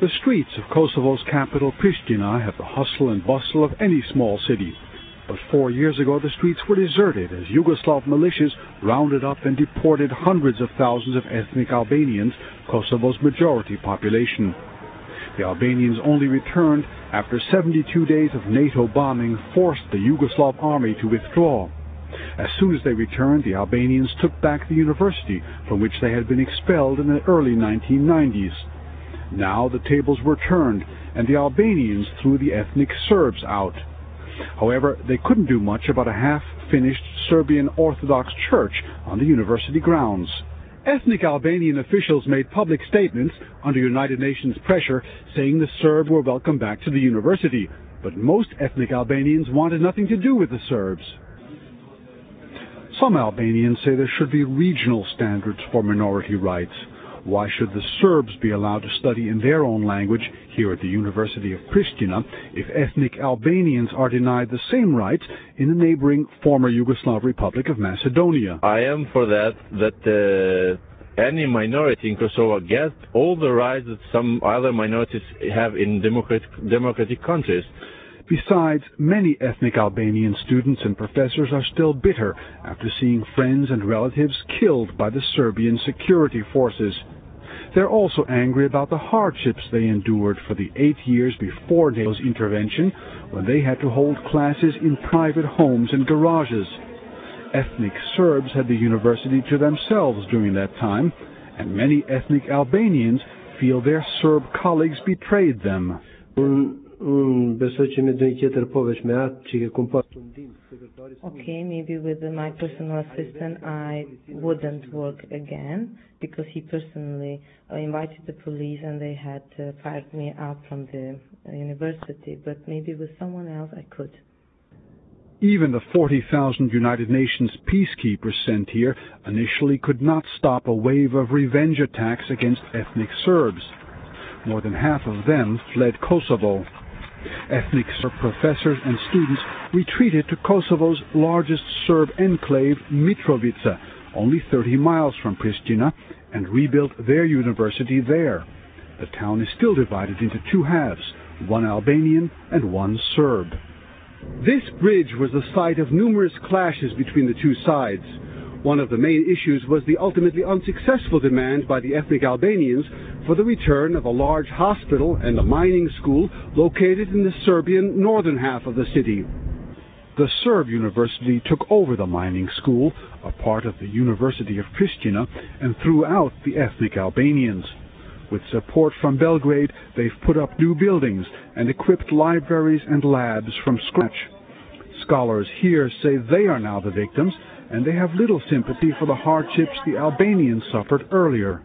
The streets of Kosovo's capital, Pristina, have the hustle and bustle of any small city. But 4 years ago, the streets were deserted as Yugoslav militias rounded up and deported hundreds of thousands of ethnic Albanians, Kosovo's majority population. The Albanians only returned after 72 days of NATO bombing forced the Yugoslav army to withdraw. As soon as they returned, the Albanians took back the university from which they had been expelled in the early 1990s. Now the tables were turned, and the Albanians threw the ethnic Serbs out. However, they couldn't do much about a half-finished Serbian Orthodox church on the university grounds. Ethnic Albanian officials made public statements under United Nations pressure saying the Serbs were welcome back to the university, but most ethnic Albanians wanted nothing to do with the Serbs. Some Albanians say there should be regional standards for minority rights. Why should the Serbs be allowed to study in their own language here at the University of Pristina if ethnic Albanians are denied the same rights in the neighboring former Yugoslav Republic of Macedonia? I am for that any minority in Kosovo gets all the rights that some other minorities have in democratic countries. Besides, many ethnic Albanian students and professors are still bitter after seeing friends and relatives killed by the Serbian security forces. They're also angry about the hardships they endured for the 8 years before NATO's intervention, when they had to hold classes in private homes and garages. Ethnic Serbs had the university to themselves during that time, and many ethnic Albanians feel their Serb colleagues betrayed them. Okay, maybe with my personal assistant I wouldn't work again, because he personally invited the police and they had fired me out from the university, but maybe with someone else I could. Even the 40,000 United Nations peacekeepers sent here initially could not stop a wave of revenge attacks against ethnic Serbs. More than half of them fled Kosovo. Ethnic Serb professors and students retreated to Kosovo's largest Serb enclave, Mitrovica, only 30 miles from Pristina, and rebuilt their university there. The town is still divided into two halves, one Albanian and one Serb. This bridge was the site of numerous clashes between the two sides. One of the main issues was the ultimately unsuccessful demand by the ethnic Albanians for the return of a large hospital and a mining school located in the Serbian northern half of the city. The Serb university took over the mining school, a part of the University of Pristina, and threw out the ethnic Albanians. With support from Belgrade, they've put up new buildings and equipped libraries and labs from scratch. Scholars here say they are now the victims, and they have little sympathy for the hardships the Albanians suffered earlier.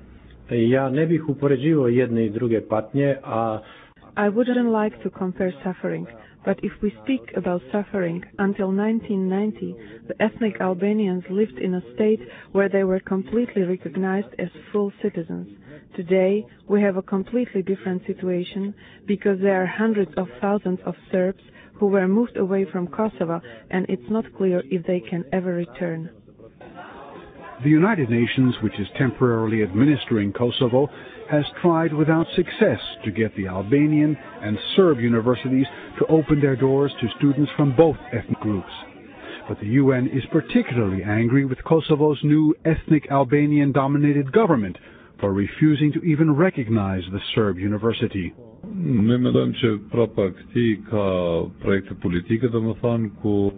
I wouldn't like to compare suffering, but if we speak about suffering, until 1990, the ethnic Albanians lived in a state where they were completely recognized as full citizens. Today, we have a completely different situation because there are hundreds of thousands of Serbs who were moved away from Kosovo, and it's not clear if they can ever return. The United Nations, which is temporarily administering Kosovo, has tried without success to get the Albanian and Serb universities to open their doors to students from both ethnic groups. But the UN is particularly angry with Kosovo's new ethnic Albanian-dominated government for refusing to even recognize the Serb university. Ne mendojmë që prapa këtij ka projekte politike, domethënë ku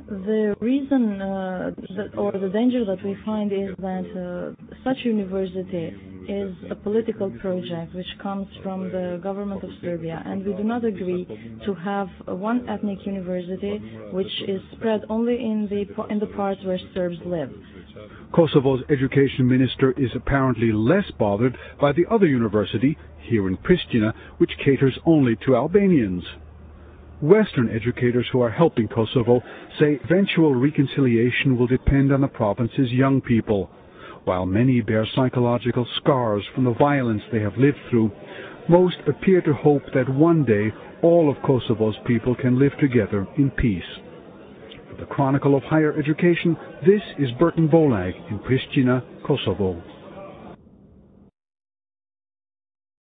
The reason or the danger that we find is that such university is a political project which comes from the government of Serbia, and we do not agree to have one ethnic university which is spread only in the parts where Serbs live. Kosovo's education minister is apparently less bothered by the other university here in Pristina, which caters only to Albanians. Western educators who are helping Kosovo say eventual reconciliation will depend on the province's young people. While many bear psychological scars from the violence they have lived through, most appear to hope that one day all of Kosovo's people can live together in peace. For the Chronicle of Higher Education, this is Burton Bollag in Pristina, Kosovo.